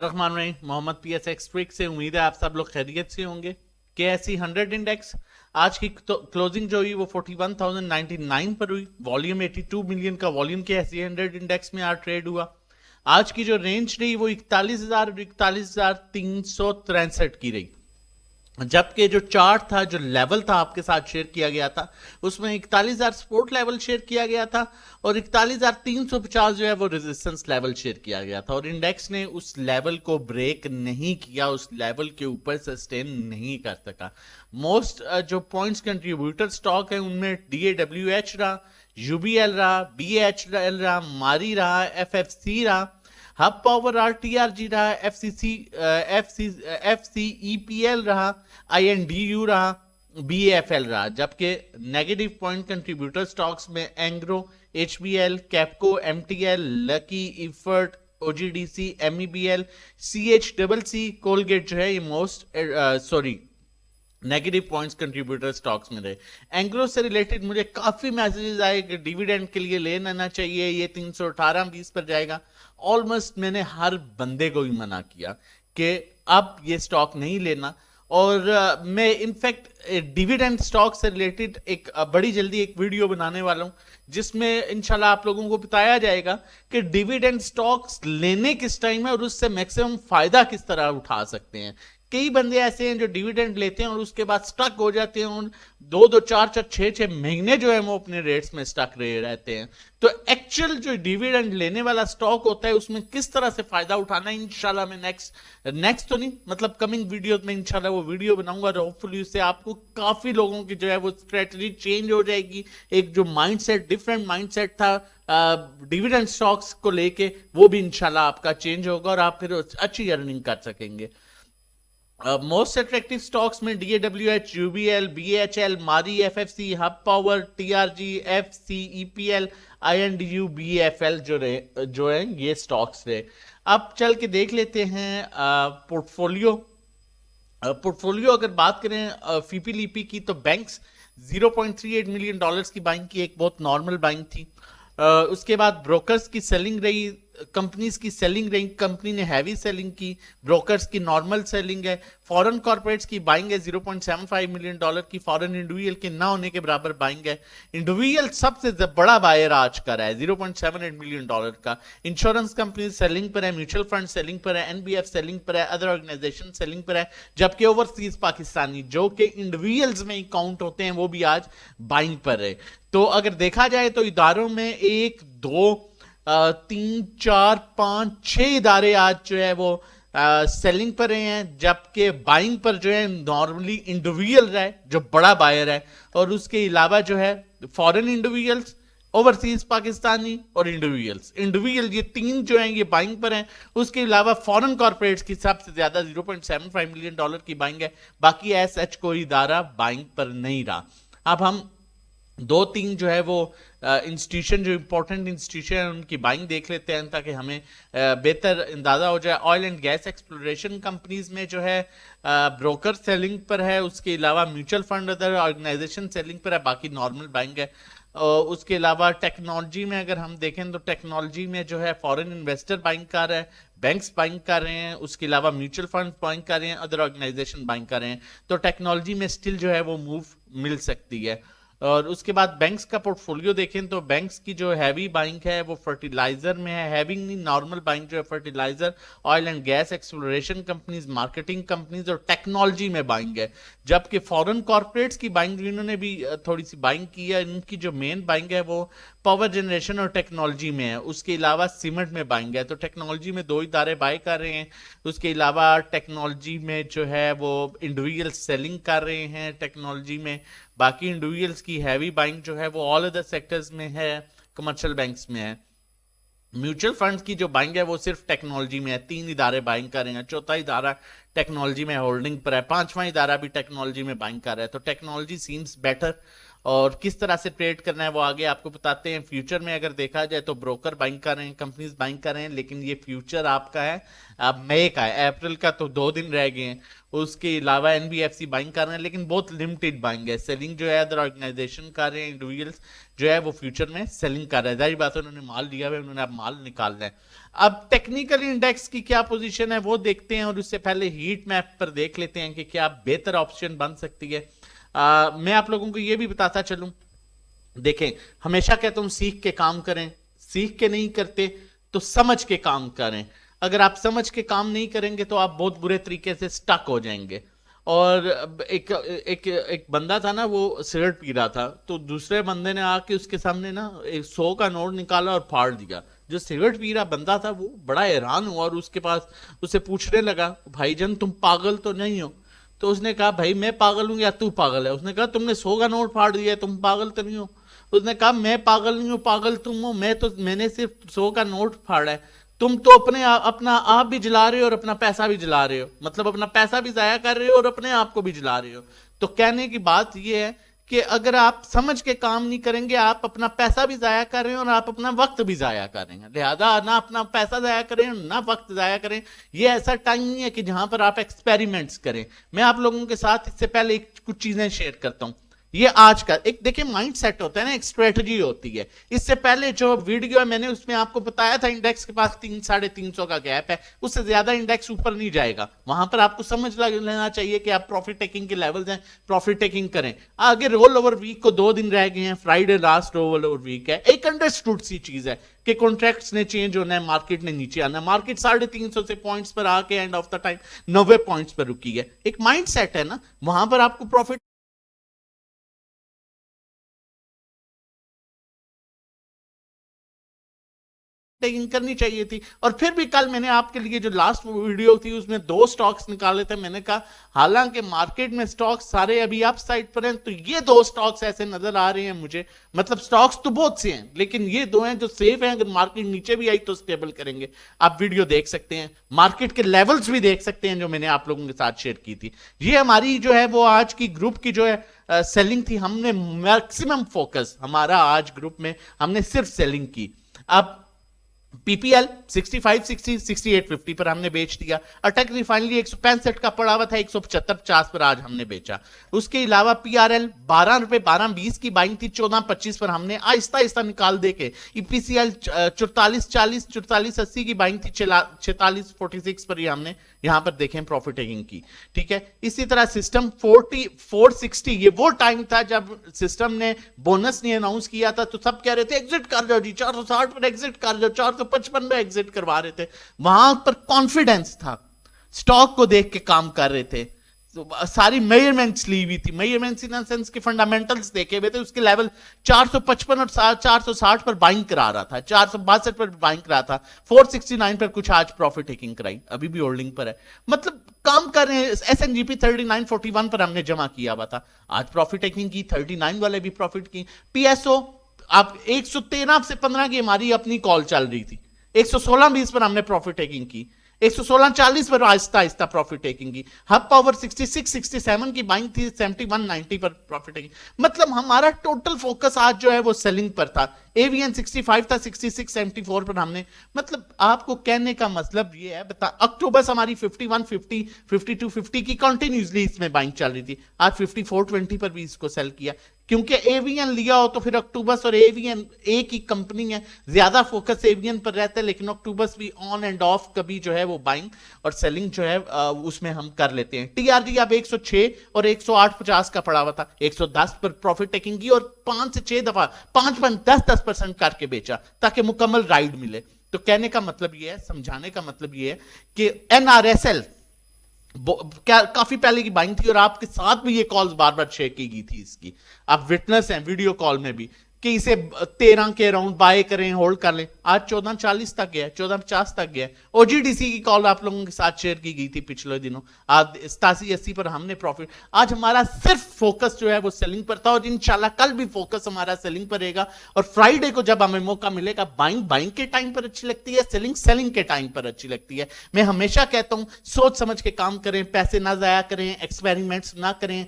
रहमान रहीम Mohammad PSX trick से उम्मीद है आप सब लोग खैरियत से होंगे। KSE 100 इंडेक्स आज की क्लोजिंग जो हुई वो 41,099 पर हुई। वॉल्यूम 82 मिलियन का वॉल्यूम KSE 100 इंडेक्स में आज ट्रेड हुआ। आज की जो रेंज रही वो 41,000 और 41,363 की रही, जबकि जो चार्ट था, जो लेवल था आपके साथ शेयर किया गया था, उसमें 41,000 सपोर्ट लेवल शेयर किया गया था और 41,350 जो है वो रेजिस्टेंस लेवल शेयर किया गया था। और इंडेक्स ने उस लेवल को ब्रेक नहीं किया, उस लेवल के ऊपर सस्टेन नहीं कर सका। मोस्ट जो पॉइंट्स कंट्रीब्यूटर स्टॉक है उनमें DAWH रहा, UBL रहा, BHL रहा, मारी रहा, FFC रहा, हब पावर RTRG रहा, FCEPL रहा, INDU रहा, BAFL रहा। जबकि नेगेटिव पॉइंट कंट्रीब्यूटर स्टॉक्स में Engro, HBL, Capco, MTL, lucky, effort, OGDC, MEBL, CHCC, Colgate जो है ये most negative points contributor stocks में रहे। एंग्रो से रिलेटेड मुझे काफी मैसेजेस आए कि डिविडेंड के लिए ले लेना चाहिए, ये 318-20 पर जाएगा। ऑलमोस्ट मैंने हर बंदे को ही मना किया कि अब ये स्टॉक नहीं लेना। और मैं इनफैक्ट डिविडेंड स्टॉक से रिलेटेड एक बड़ी जल्दी एक वीडियो बनाने वाला हूं, जिसमें इंशाल्लाह आप लोगों को बताया जाएगा कि डिविडेंड स्टॉक्स लेने किस टाइम है और उससे मैक्सिमम फायदा किस तरह उठा सकते हैं। कई बंदे ऐसे हैं जो डिविडेंड लेते हैं और उसके बाद स्टक हो जाते हैं और 2-2, 4-4, 6-6 महीने जो है वो अपने रेट्स में स्टक रहे रहते हैं। तो एक्चुअल जो डिविडेंड लेने वाला स्टॉक होता है उसमें किस तरह से फायदा उठाना है, इंशाल्लाह मैं नेक्स्ट तो नहीं, मतलब कमिंग वीडियो में इंशाल्लाह वो वीडियो बनाऊंगा और होपफुली उससे आपको काफी लोगों की जो है वो स्ट्रेटजी चेंज हो जाएगी। एक जो माइंडसेट, डिफरेंट माइंडसेट था डिविडेंड स्टॉक्स को लेके, वो भी इंशाल्लाह आपका चेंज होगा और आप फिर अच्छी अर्निंग कर सकेंगे। मोस्ट अट्रैक्टिव स्टॉक्स में DAWH, UBL, BHL, मारी, FFC, hub power, TRG, FCEPL, INDU, BFL जो है ये स्टॉक्स रहे। अब चल के देख लेते हैं पोर्टफोलियो। पोर्टफोलियो अगर बात करें फीपी लीपी की, तो बैंक्स $0.38 मिलियन की बाइंग की, एक बहुत नॉर्मल बाइंग थी। उसके बाद ब्रोकर्स की सेलिंग रही, कंपनीज की सेलिंग रही, कंपनी ने हैवी सेलिंग की, ब्रोकर्स की नॉर्मल सेलिंग है। फॉरेन कॉर्पोरेट्स की बाइंग है $0.75 मिलियन की, फॉरेन इंडिविजुअल के ना होने के बराबर बाइंग है। इंडिविजुअल सबसे बड़ा बायर आज का रहा है $0.78 मिलियन का। इंश्योरेंस कंपनी सेलिंग पर है, म्यूचुअल फंड सेलिंग पर है, NBF सेलिंग पर है, अदर ऑर्गेनाइजेशन सेलिंग पर है। जबकि ओवरसीज पाकिस्तानी जो कि इंडिविजुअल्स में ही काउंट होते हैं वो भी आज बाइंग पर है। तो अगर देखा जाए तो इदारों में 1, 2, 3, 4, 5, 6 इदारे आज जो है वो सेलिंग पर रहे हैं, जबकि बाइंग पर जो है नॉर्मली इंडिविजुअल रहा है जो बड़ा बायर है, और उसके अलावा जो है फॉरेन इंडिविजुअल्स, ओवरसीज पाकिस्तानी और इंडिविजुअल ये 3 जो हैं ये बाइंग पर हैं। उसके अलावा फॉरेन कॉर्पोरेट्स की सबसे ज्यादा $0.75 मिलियन की बाइंग है। बाकी एसएच कोई इदारा बाइंग पर नहीं रहा। अब हम 2-3 जो है वो इंस्टीट्यूशन, जो इंपॉर्टेंट इंस्टीट्यूशन है उनकी बाइंग देख लेते हैं ताकि हमें बेहतर अंदाजा हो जाए। Oil and gas exploration companies में जो है ब्रोकर सेलिंग पर है, उसके अलावा mutual fund other organisation selling पर है, बाकी नॉर्मल बाइंग है। उसके अलावा टेक्नोलॉजी में अगर हम देखें तो टेक्नोलॉजी में जो है फॉरेन इन्वेस्टर बाइंग कर रहे हैं, बैंक्स बाइंग कर रहे हैं, उसके अलावा म्यूचुअल फंड बाइंग कर रहे हैं, अदर ऑर्गेनाइजेशन बाइंग कर रहे हैं। तो टेक्नोलॉजी में स्टिल जो है वो मूव मिल सकती है। और उसके बाद बैंक्स का पोर्टफोलियो देखें तो बैंक्स की जो हैवी बाइंग है वो फर्टिलाइजर में है, हैवी नहीं नॉर्मल बाइंग जो है fertiliser, oil and gas exploration companies, marketing companies और टेक्नोलॉजी में बाइंग है। जबकि फॉरेन कॉर्पोरेट्स की बाइंग इन्होंने भी थोड़ी सी बाइंग की है, इनकी जो मेन बाइंग है वो पावर जनरेशन और टेक्नोलॉजी में है। उसके अलावा सीमेंट में बाइंग है, तो टेक्नोलॉजी में 2 इदारे बाय कर रहे हैं। उसके अलावा टेक्नोलॉजी में जो है वो इंडिविजुअल सेलिंग कर रहे हैं टेक्नोलॉजी में। बाकी इंडिविजुअल्स की हैवी बाइंग जो है वो ऑल अदर सेक्टर्स में है, कमर्शियल बैंक्स में है। म्यूचुअल फंड्स की जो बाइंग है वो सिर्फ टेक्नोलॉजी में है, 3 इदारे बाइंग कर रहे हैं, चौथा इदारा टेक्नोलॉजी में होल्डिंग पर है, 5वां इदारा भी टेक्नोलॉजी में बाइंग कर रहा है। तो टेक्नोलॉजी सीम्स बेटर और किस तरह से ट्रेड करना है वो आगे आपको बताते हैं। फ्यूचर में अगर देखा जाए तो ब्रोकर बाइंग कर रहे हैं, कंपनीज बाइंग कर रहे हैं, लेकिन ये फ्यूचर आपका है अब मई का है, अप्रैल का तो 2 दिन रह गए हैं। उसके अलावा एनबीएफसी बाइंग कर रहे हैं, लेकिन बहुत लिमिटेड बाइंग है। सेलिंग जो है अदर ऑर्गेनाइजेशन कर रहे हैं, इंडिविजुअल्स जो है वो फ्यूचर में सेलिंग कर रहे हैं। जाहिर बात है उन्होंने माल लिया हुआ है, उन्होंने अब माल निकालना है। अब टेक्निकल इंडेक्स की क्या पोजीशन है वो देखते हैं, और उससे पहले हीट मैप पर देख लेते हैं कि क्या बेहतर ऑप्शन बन सकती है। मैं आप लोगों को ये भी बताता चलूं, देखें हमेशा कहता हूं सीख के काम करें, सीख के नहीं करते तो समझ के काम करें। अगर आप समझ के काम नहीं करेंगे तो आप बहुत बुरे तरीके से स्टक हो जाएंगे। और एक एक एक बंदा था ना, वो सिगरेट पी रहा था, तो दूसरे बंदे ने आके उसके सामने ना 100 का नोट निकाला और फाड़ दिया। जो सिगरेट पी रहा बंदा था वो बड़ा हैरान हुआ और उसके पास उससे पूछने लगा, भाईजान तुम पागल तो नहीं हो? तो उसने कहा भाई मैं पागल हूं या तू पागल है? उसने कहा तुमने 100 का नोट फाड़ दिया है, तुम पागल तो नहीं हो? उसने कहा मैं पागल नहीं हूं, पागल तुम हो। मैंने सिर्फ 100 का नोट फाड़ा है, तुम तो अपना आप भी जला रहे हो और अपना पैसा भी जला रहे हो, मतलब अपना पैसा भी जाया कर रहे हो और अपने आप को भी जला रहे हो। तो कहने की बात यह है कि अगर आप समझ के काम नहीं करेंगे, आप अपना पैसा भी जाया कर रहे हैं और आप अपना वक्त भी जाया कर रहे हैं। लिहाजा ना अपना पैसा जाया करें ना वक्त जाया करें। ये ऐसा टाइम नहीं है कि जहां पर आप एक्सपेरिमेंट्स करें। मैं आप लोगों के साथ इससे पहले कुछ चीजें शेयर करता हूं। ये आज का एक देखिए माइंड सेट होता है ना, एक स्ट्रेटजी होती है। इससे पहले जो वीडियो है मैंने उसमें आपको बताया था इंडेक्स के पास 300-350 का गैप है, उससे ज्यादा इंडेक्स ऊपर नहीं जाएगा। वहां पर आपको समझ लेना चाहिए कि आप प्रॉफिट टेकिंग के लेवल्स हैं, प्रॉफिट टेकिंग करें। आगे रोल ओवर वीक को 2 दिन रह गए हैं, Friday last roll over week है। एक अंडरस्टूड सी चीज है कि कॉन्ट्रैक्ट्स ने चेंज होना है, मार्केट ने नीचे आना है। मार्केट 350 से पॉइंट्स पर आके end of the time 90 points पर रुकी है। एक माइंड सेट है ना, वहां पर आपको प्रॉफिट टेकिंग करनी चाहिए थी। और फिर भी कल मैंने आपके लिए जो लास्ट वीडियो थी उसमें 2 स्टॉक्स निकाले थे। मैंने कहा हालांकि मार्केट में स्टॉक्स सारे अभी अप साइड पर हैं, तो ये 2 स्टॉक्स ऐसे नजर आ रहे हैं मुझे, मतलब स्टॉक्स तो बहुत से हैं लेकिन ये 2 हैं जो सेफ हैं। अगर मार्केट नीचे भी आई तो स्टेबल करेंगे। आप वीडियो देख सकते हैं, मार्केट के लेवल्स भी देख सकते हैं जो मैंने आप लोगों के साथ शेयर की थी। ये हमारी जो है वो आज की ग्रुप की जो है सेलिंग थी। हमने मैक्सिमम फोकस हमारा आज ग्रुप में हमने सिर्फ सेलिंग की। अब पीपीएल 65, 60, 68, 50 पर हमने बेच दिया। अटक रिफाइनरी 165 का पड़ा हुआ था, 175-50 पर आज हमने बेचा। उसके अलावा पीआरएल 12 रुपए 12-20 की बाइंग थी, 14-25 पर हमने आहिस्ता आहिस्ता निकाल देके। ईपीसीएल 44-40, 44-80 की बाइंग थी, 46-46 पर ही हमने यहां पर देखें प्रॉफिट टेकिंग की। ठीक है, इसी तरह सिस्टम 460, ये वो टाइम था जब सिस्टम ने बोनस नहीं अनाउंस किया था तो सब कह रहे थे एग्जिट कर जाओ जी, 460 पर एग्जिट कर जाओ, 455 में एग्जिट करवा रहे थे। वहां पर कॉन्फिडेंस था, स्टॉक को देख के काम कर रहे थे। तो सारी मेजरमेंट्स ली हुई थी, मेजरमेंट्स इन सेंस के फंडामेंटल्स देखे हुए थे। उसके लेवल 455 और 460 पर बाइंग करा रहा था, 462 पर बाइंग करा था, 469 पर कुछ आज प्रॉफिट टेकिंग कराई, अभी भी होल्डिंग पर है। मतलब काम कर रहे हैं। एसएनजीपी 3941 पर हमने जमा किया हुआ था, आज प्रॉफिट टेकिंग की, 39 वाले भी प्रॉफिट की। पीएसओ आप 113 से 15 की हमारी अपनी कॉल चल रही थी, 116-20 पर हमने प्रॉफिट टेकिंग की, 116-40 पर आहिस्ता आहिस्ता प्रॉफिट टेकिंग की। हब पावर 66-67 की बाइंग थी, 71-90 पर प्रॉफिट टेकिंग। मतलब हमारा टोटल फोकस आज जो है वो सेलिंग पर था। एवीएन 65 था, 66-74 पर हमने, मतलब आपको कहने का मतलब ये है, बता अक्टूबर से हमारी 51-50, 52-50 की कंटिन्यूसली इसमें बाइंग चल रही थी। आज 54-20 पर भी इसको सेल किया, क्योंकि एवीएन लिया हो तो फिर अक्टूबस और एवीएन एक ही कंपनी है, ज्यादा फोकस एवीएन पर रहता है, लेकिन अक्टूबस भी ऑन एंड ऑफ कभी जो है वो बाइंग और सेलिंग जो है उसमें हम कर लेते हैं। टीआरजी अब 106 और 108.50 का पड़ा हुआ था, 110 पर प्रॉफिट टेकिंग की और 5 से 6 दफा 5-10% करके बेचा ताकि मुकम्मल राइड मिले। तो कहने का मतलब ये है, समझाने का मतलब ये है कि एनआरएसएल क्या काफी पहले की बाइंग थी और आपके साथ भी ये कॉल्स बार बार शेयर की गई थी इसकी, आप विटनेस हैं वीडियो कॉल में भी। कि इसे 13 के अराउंड बाय करें, होल्ड कर लें। आज 1440 तक गया, 1450 तक गया। ओजीडीसी की कॉल आप लोगों के साथ शेयर की गई थी पिछले दिनों, आज 87-80 पर हमने प्रॉफिट। आज हमारा सिर्फ फोकस जो है वो सेलिंग पर था, और इंशाल्लाह कल भी फोकस हमारा सेलिंग पर रहेगा। और फ्राइडे को जब हमें मौका मिलेगा, बाइंग के टाइम पर अच्छी लगती है, सेलिंग के टाइम पर अच्छी लगती है। मैं हमेशा कहता हूं सोच समझ के काम करें, पैसे ना जाया करें, एक्सपेरिमेंट्स ना करें।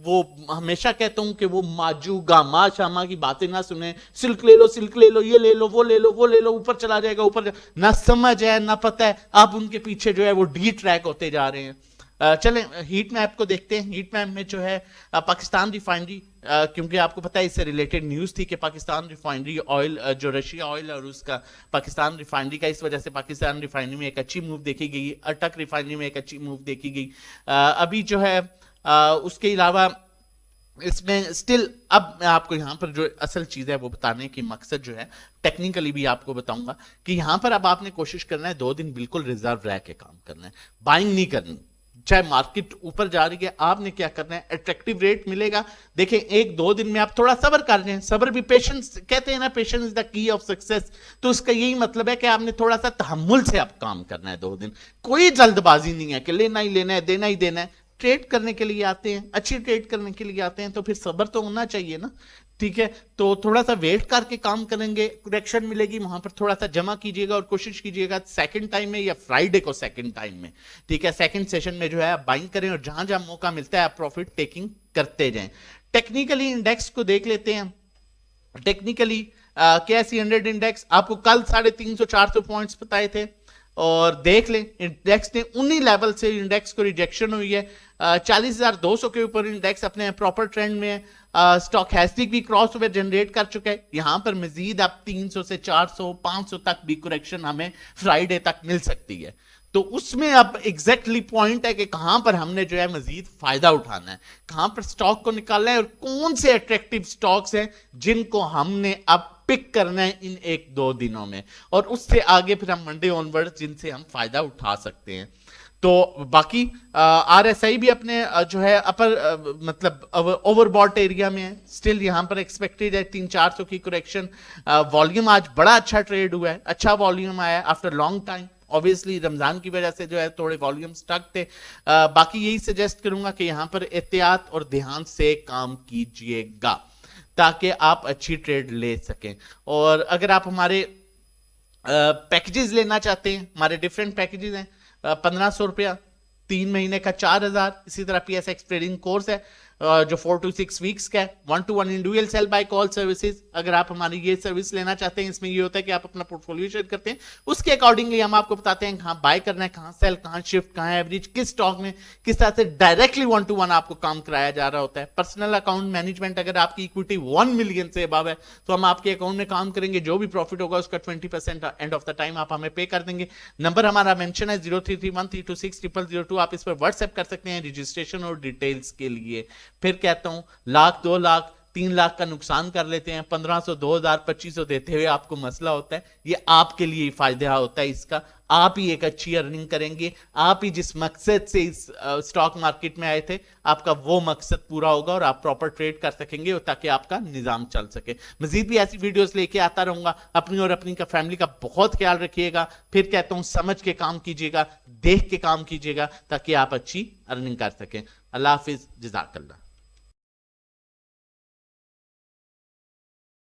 वो हमेशा कहता हूं कि वो माजू गामा शामा की बातें ना सुने, सिल्क ले लो, ये ले लो, वो ले लो, ऊपर चला जाएगा, ना समझ है ना पता है, आप उनके पीछे जो है वो डी ट्रैक होते जा रहे हैं। चलें हीट मैप को देखते हैं। हीट मैप में जो है पाकिस्तान रिफाइनरी, क्योंकि आपको पता है इससे रिलेटेड न्यूज़ थी कि पाकिस्तान रिफाइनरी ऑयल, जो रशिया ऑयल और उसका पाकिस्तान रिफाइनरी का, इस वजह से पाकिस्तान रिफाइनरी में एक अच्छी मूव देखी गई, अटक रिफाइनरी में एक अच्छी मूव देखी गई। अभी जो है उसके अलावा इसमें स्टिल, अब मैं आपको यहां पर जो असल चीज है वो बताने की मकसद जो है, टेक्निकली भी आपको बताऊंगा कि यहां पर अब आपने कोशिश करना है 2 दिन बिल्कुल रिजर्व रह के काम करना है, बाइंग नहीं करनी। चाहे मार्केट ऊपर जा रही है, आपने क्या करना है, अट्रैक्टिव रेट मिलेगा, देखें 1-2 दिन में आप थोड़ा सब्र कर रहे हैं। सब्र भी, पेशेंस कहते हैं ना, patience is the key of success. तो उसका यही मतलब है कि आपने थोड़ा सा तहम्मुल से आप काम करना है 2 दिन। कोई जल्दबाजी नहीं है कि लेना ही लेना है, देना ही देना है। ट्रेड करने के लिए आते हैं, अच्छी ट्रेड करने के लिए आते हैं, तो फिर सब्र तो होना चाहिए ना। ठीक है, तो थोड़ा सा वेट करके काम करेंगे, करेक्शन मिलेगी वहां पर थोड़ा सा जमा कीजिएगा और कोशिश कीजिएगा सेकंड टाइम में या फ्राइडे को सेकंड टाइम में, ठीक है, सेकंड सेशन में जो है आप बाइंग करें और जहां जहां मौका मिलता है आप प्रॉफिट टेकिंग करते जाएं। टेक्निकली इंडेक्स को देख लेते हैं। टेक्निकली KSE 100 इंडेक्स आपको कल 350-400 पॉइंट्स बताए थे, और देख लें इंडेक्स ने उन्हीं लेवल से इंडेक्स को रिजेक्शन हुई है। 40,200 के ऊपर इंडेक्स अपने प्रॉपर ट्रेंड में है। स्टॉकैस्टिक भी क्रॉस ओवर जनरेट कर चुका है। यहां पर मजीद अब 300 से 400 500 तक भी करेक्शन हमें फ्राइडे तक मिल सकती है। तो उसमें अब एग्जैक्टली पॉइंट है कि कहां पर हमने जो है मजीद फायदा उठाना है, कहां पर स्टॉक को निकालना है, और कौन से अट्रैक्टिव स्टॉक्स हैं जिनको हमने अब पिक करना है इन 1-2 दिनों में, और उससे आगे फिर हम मंडे ऑनवर्ड जिनसे हम फायदा उठा सकते हैं। तो बाकी RSI भी अपने जो है अपर मतलब ओवरबॉट एरिया में है, स्टिल यहां पर एक्सपेक्टेड है 300-400 की करेक्शन। वॉल्यूम आज बड़ा अच्छा ट्रेड हुआ है, अच्छा वॉल्यूम आया after long time. Obviously Ramzan की वजह से जो है थोड़े वॉल्यूम स्टक थे। बाकी यही सजेस्ट करूंगा कि यहां पर एहतियात और ध्यान से काम कीजिएगा ताकि आप अच्छी ट्रेड ले सकें। और अगर आप हमारे पैकेजेस लेना चाहते हैं, हमारे डिफरेंट पैकेजेस हैं। 1500 रुपया 3 महीने का 4000, इसी तरह PSX ट्रेडिंग कोर्स है जो 4 to 6 वीक्स का है। 1-to-1 individual sale by call services, अगर आप हमारी ये सर्विस लेना चाहते हैं, इसमें ये होता है कि आप अपना पोर्टफोलियो शेयर करते हैं, उसके अकॉर्डिंगली हम आपको बताते हैं कहां बाय करना है, कहां सेल, कहां शिफ्ट, कहां एवरेज, किस स्टॉक में किस तरह से डायरेक्टली 1-to-1 आपको काम कराया जा रहा होता है। पर्सनल अकाउंट मैनेजमेंट, अगर आपकी इक्विटी 1 मिलियन से अबव है तो हम आपके अकाउंट में काम करेंगे, जो भी प्रॉफिट होगा उसका 20% एंड ऑफ द टाइम आप हमें पे कर देंगे। नंबर हमारा मेंशन है 0331326002, आप इस पर व्हाट्सएप कर सकते हैं रजिस्ट्रेशन और डिटेल्स के लिए। फिर कहता हूं 1,00,000, 2,00,000, 3,00,000 का नुकसान कर लेते हैं, 1500, 2000, 2500 देते हुए आपको मसला होता है, ये आपके लिए फायदा होता है इसका। आप ही एक अच्छी अर्निंग करेंगे, आप ही जिस मकसद से इस स्टॉक मार्केट में आए थे आपका वो मकसद पूरा होगा और आप प्रॉपर ट्रेड कर सकेंगे ताकि आपका निजाम चल सके। मजीद भी ऐसी वीडियोस लेके आता रहूंगा। अपनी और अपनी का फैमिली का बहुत ख्याल रखिएगा। फिर कहता हूं समझ के काम कीजिएगा, देख के काम कीजिएगा ताकि आप अच्छी अर्निंग कर सकें। अल्लाह हाफिज, जज़ाकल्लाह।